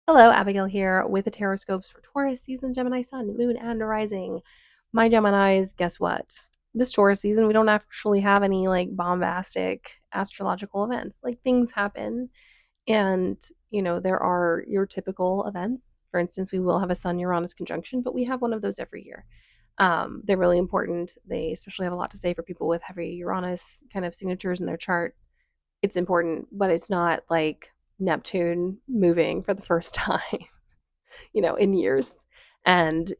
Hello, Abigail here with the Tarotscopes for Taurus season, Gemini sun, moon, and rising. My Geminis, guess what? This Taurus season, we don't actually have any like bombastic astrological events. Like things happen, and there are your typical events. For instance, we will have a Sun Uranus conjunction, but we have one of those every year. They're really important. They especially have a lot to say for people with heavy Uranus kind of signatures in their chart. It's important, but it's not like Neptune moving for the first time, in years. And,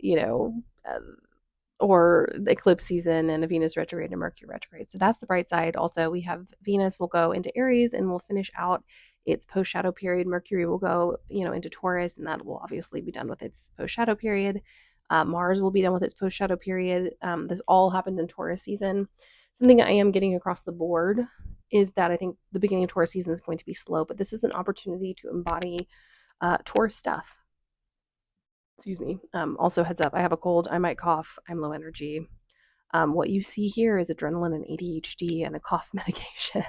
or the eclipse season and a Venus retrograde and Mercury retrograde. So that's the bright side. Also, we have Venus will go into Aries and will finish out its post shadow period. Mercury will go, into Taurus, and that will obviously be done with its post shadow period. Mars will be done with its post shadow period. This all happened in Taurus season. Something I am getting across the board is that I think the beginning of Taurus season is going to be slow, but this is an opportunity to embody Taurus stuff. Excuse me. Also, heads up, I have a cold. I might cough. I'm low energy. What you see here is adrenaline and ADHD and a cough medication.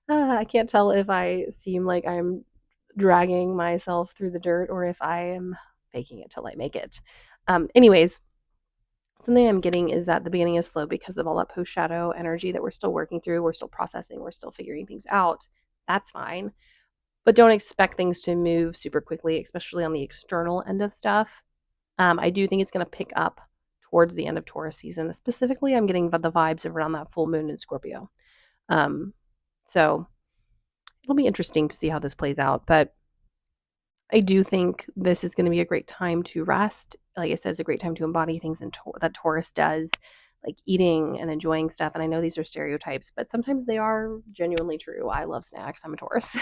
I can't tell if I seem like I'm dragging myself through the dirt or if I am faking it till I make it. Anyways, something I'm getting is that the beginning is slow because of all that post shadow energy that we're still working through. We're still processing. We're still figuring things out. That's fine. But don't expect things to move super quickly, especially on the external end of stuff. I do think it's going to pick up towards the end of Taurus season. Specifically, I'm getting the vibes around that full moon in Scorpio. So it'll be interesting to see how this plays out. But I do think this is going to be a great time to rest. Like I said, it's a great time to embody things that Taurus does, like eating and enjoying stuff. And I know these are stereotypes, but sometimes they are genuinely true. I love snacks. I'm a Taurus.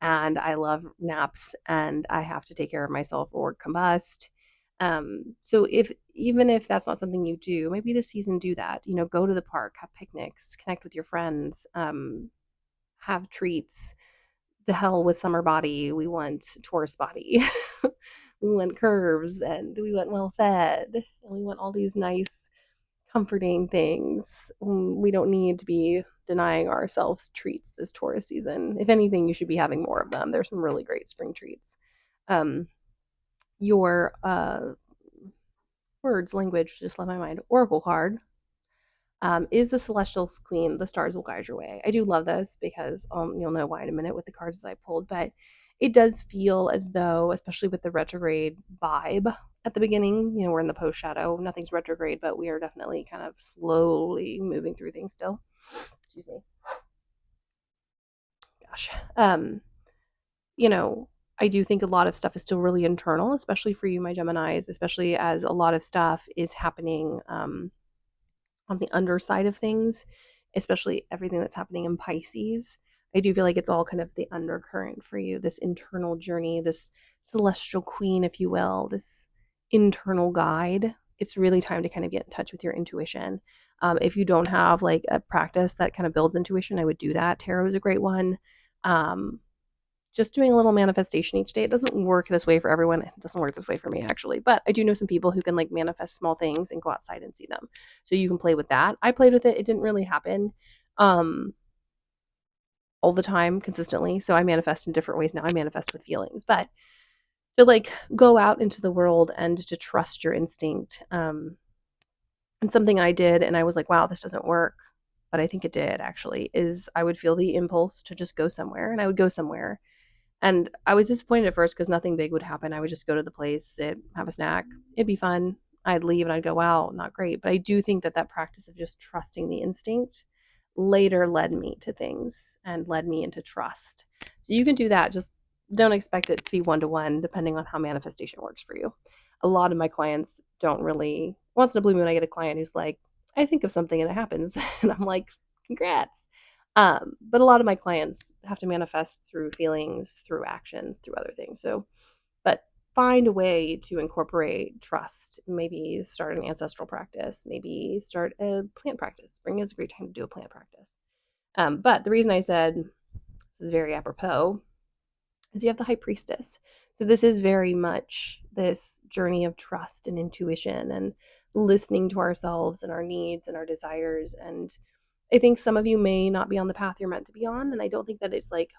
And I love naps, and I have to take care of myself or combust. So even if that's not something you do, maybe this season do that. Go to the park, have picnics, connect with your friends, have treats. The hell with summer body. We want Taurus body. We want curves, and we want well fed, and we want all these nice, comforting things. We don't need to be denying ourselves treats this Taurus season. If anything, you should be having more of them. There's some really great spring treats. Your words, language just left my mind. Oracle card is the Celestial Queen. The stars will guide your way. I do love this because you'll know why in a minute with the cards that I pulled, but it does feel as though, especially with the retrograde vibe at the beginning, we're in the post shadow. Nothing's retrograde, but we are definitely kind of slowly moving through things still. Excuse me. Gosh. I do think a lot of stuff is still really internal, especially for you, my Geminis, especially as a lot of stuff is happening on the underside of things, especially everything that's happening in Pisces. I do feel like it's all kind of the undercurrent for you, this internal journey, this celestial queen, if you will, this internal guide. It's really time to kind of get in touch with your intuition. If you don't have like a practice that kind of builds intuition, I would do that. Tarot is a great one. Just doing a little manifestation each day. It doesn't work this way for everyone. It doesn't work this way for me, actually. But I do know some people who can like manifest small things and go outside and see them. So you can play with that. I played with it. It didn't really happen all the time consistently. So I manifest in different ways now. I manifest with feelings. But to like go out into the world and to trust your instinct. And something I did, and I was like, wow, this doesn't work. But I think it did actually, is I would feel the impulse to just go somewhere, and I would go somewhere. And I was disappointed at first because nothing big would happen. I would just go to the place, sit, have a snack. It'd be fun. I'd leave and I'd go, wow, not great. But I do think that practice of just trusting the instinct later led me to things and led me into trust. So you can do that. Just don't expect it to be one to one, depending on how manifestation works for you. A lot of my clients don't really, once in a blue moon, I get a client who's like, I think of something and it happens. And I'm like, congrats. But a lot of my clients have to manifest through feelings, through actions, through other things. So, but find a way to incorporate trust. Maybe start an ancestral practice. Maybe start a plant practice. Spring is a great time to do a plant practice. But the reason I said this is very apropos is you have the High Priestess. So this is very much this journey of trust and intuition and listening to ourselves and our needs and our desires. And I think some of you may not be on the path you're meant to be on. And I don't think that it's like,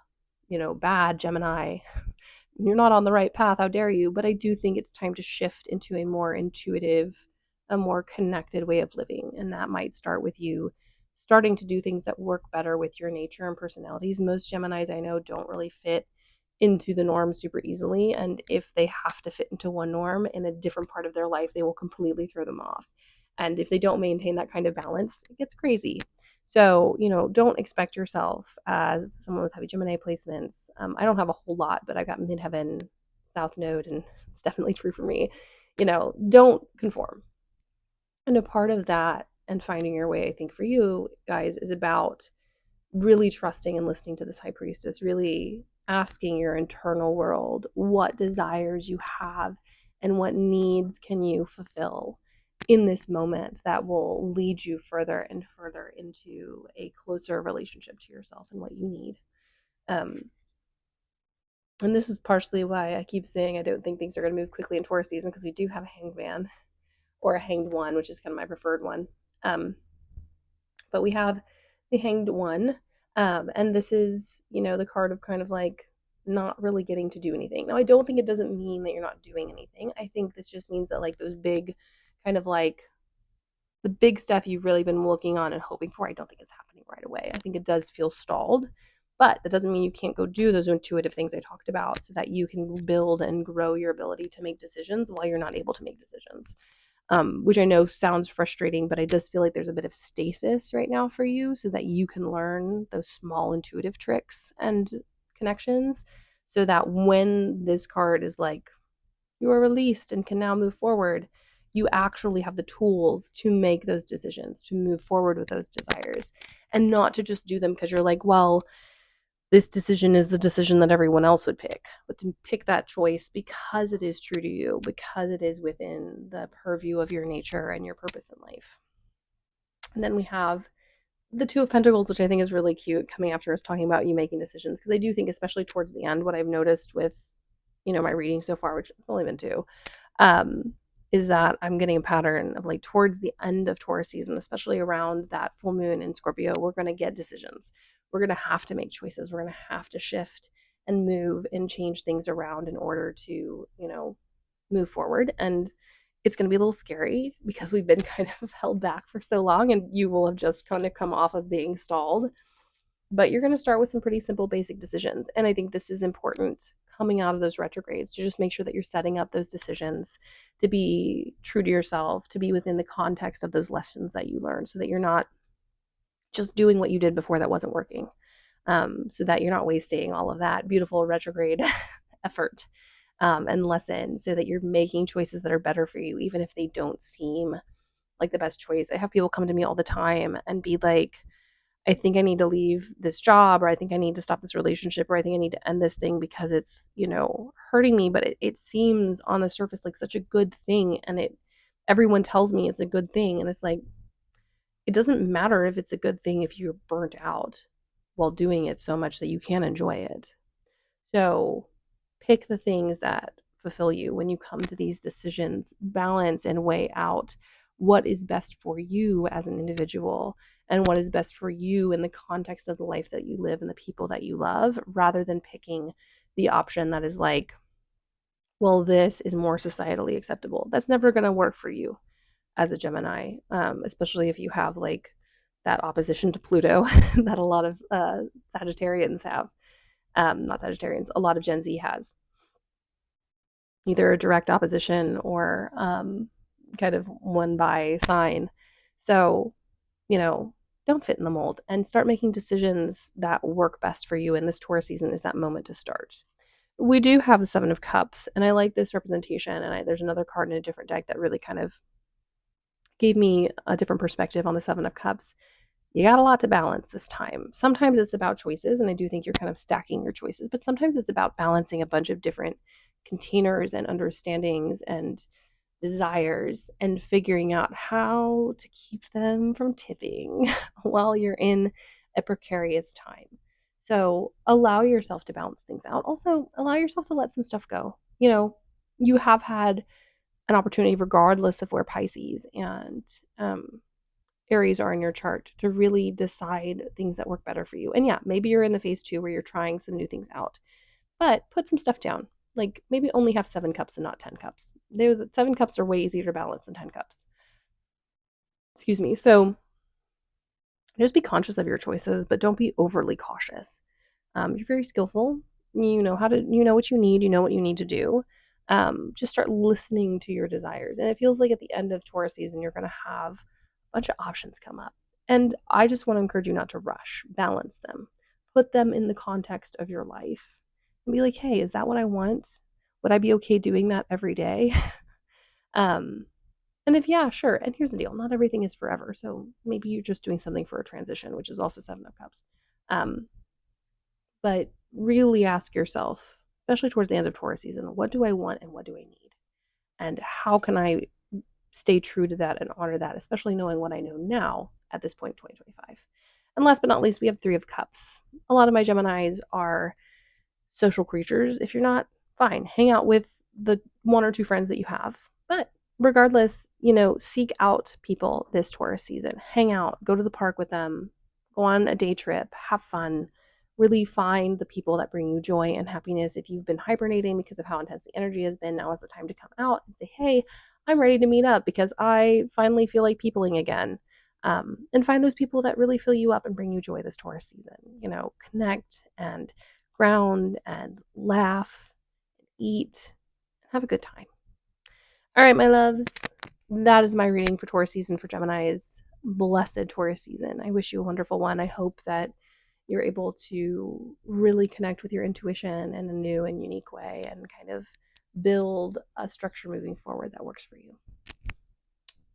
bad Gemini you're not on the right path. How dare you? But I do think it's time to shift into a more intuitive, a more connected way of living. And that might start with you starting to do things that work better with your nature and personalities. Most Geminis I know don't really fit into the norm super easily. And if they have to fit into one norm in a different part of their life, they will completely throw them off. And if they don't maintain that kind of balance, it gets crazy. So, don't expect yourself as someone with heavy Gemini placements. I don't have a whole lot, but I've got midheaven, South Node, and it's definitely true for me. Don't conform. And a part of that and finding your way, I think, for you guys is about really trusting and listening to this high priestess, really asking your internal world what desires you have and what needs can you fulfill in this moment that will lead you further and further into a closer relationship to yourself and what you need. And this is partially why I keep saying I don't think things are going to move quickly in Taurus season, because we do have a hanged man or a hanged one, which is kind of my preferred one. But we have the hanged one, and this is the card of kind of like not really getting to do anything. Now I don't think it doesn't mean that you're not doing anything. I think this just means that like those big kind of like the big stuff you've really been looking on and hoping for, I don't think it's happening right away. I think it does feel stalled, but that doesn't mean you can't go do those intuitive things I talked about so that you can build and grow your ability to make decisions while you're not able to make decisions. Which I know sounds frustrating, but I just feel like there's a bit of stasis right now for you so that you can learn those small intuitive tricks and connections so that when this card is like, you are released and can now move forward, you actually have the tools to make those decisions, to move forward with those desires, and not to just do them because you're like, well, this decision is the decision that everyone else would pick, but to pick that choice because it is true to you, because it is within the purview of your nature and your purpose in life. And then we have the Two of Pentacles, which I think is really cute, coming after us talking about you making decisions, because I do think, especially towards the end, what I've noticed with my reading so far, which has only been two, is that I'm getting a pattern of like towards the end of Taurus season, especially around that full moon in Scorpio, we're going to get decisions. We're going to have to make choices. We're going to have to shift and move and change things around in order to, move forward. And it's going to be a little scary because we've been kind of held back for so long, and you will have just kind of come off of being stalled. But you're going to start with some pretty simple, basic decisions. And I think this is important coming out of those retrogrades to just make sure that you're setting up those decisions to be true to yourself, to be within the context of those lessons that you learned, so that you're not just doing what you did before that wasn't working, so that you're not wasting all of that beautiful retrograde effort and lesson, so that you're making choices that are better for you, even if they don't seem like the best choice. I have people come to me all the time and be like, I think I need to leave this job, or I think I need to stop this relationship, or I think I need to end this thing because it's, hurting me. But it seems on the surface like such a good thing. And everyone tells me it's a good thing. And it's like, it doesn't matter if it's a good thing if you're burnt out while doing it so much that you can't enjoy it. So pick the things that fulfill you when you come to these decisions, balance and weigh out what is best for you as an individual and what is best for you in the context of the life that you live and the people that you love, rather than picking the option that is like, well, this is more societally acceptable. That's never going to work for you as a Gemini, especially if you have like that opposition to Pluto that a lot of Sagittarians have. Not Sagittarians, a lot of Gen Z has. Either a direct opposition or kind of one by sign. So, don't fit in the mold and start making decisions that work best for you. And this Taurus season is that moment to start. We do have the Seven of Cups, and I like this representation. And there's another card in a different deck that really kind of gave me a different perspective on the Seven of Cups. You got a lot to balance this time. Sometimes it's about choices, and I do think you're kind of stacking your choices, but sometimes it's about balancing a bunch of different containers and understandings and desires and figuring out how to keep them from tipping while you're in a precarious time. So allow yourself to balance things out. Also, allow yourself to let some stuff go. You have had an opportunity, regardless of where Pisces and Aries are in your chart, to really decide things that work better for you. And yeah, maybe you're in the phase 2 where you're trying some new things out, but put some stuff down. Like maybe only have 7 cups and not 10 cups. 7 cups are way easier to balance than 10 cups. Excuse me. So just be conscious of your choices, but don't be overly cautious. You're very skillful. You know what you need. You know what you need to do. Just start listening to your desires. And it feels like at the end of Taurus season, you're going to have a bunch of options come up. And I just want to encourage you not to rush, balance them, put them in the context of your life, and be like, hey, is that what I want? Would I be okay doing that every day? um, and if yeah, sure. And here's the deal: not everything is forever. So maybe you're just doing something for a transition, which is also 7 of Cups. Um, but really ask yourself, especially towards the end of Taurus season, what do I want and what do I need? And how can I stay true to that and honor that, especially knowing what I know now at this point in 2025. And last but not least, we have 3 of Cups. A lot of my Geminis are social creatures. If you're not, fine, hang out with the 1 or 2 friends that you have. But regardless, seek out people this Taurus season. Hang out, go to the park with them, go on a day trip, have fun. Really find the people that bring you joy and happiness. If you've been hibernating because of how intense the energy has been, now is the time to come out and say, hey, I'm ready to meet up because I finally feel like peopling again. And find those people that really fill you up and bring you joy this Taurus season. Connect and ground and laugh, eat, have a good time. All right, my loves, that is my reading for Taurus season for Gemini's. Blessed Taurus season. I wish you a wonderful one. I hope that you're able to really connect with your intuition in a new and unique way and kind of build a structure moving forward that works for you.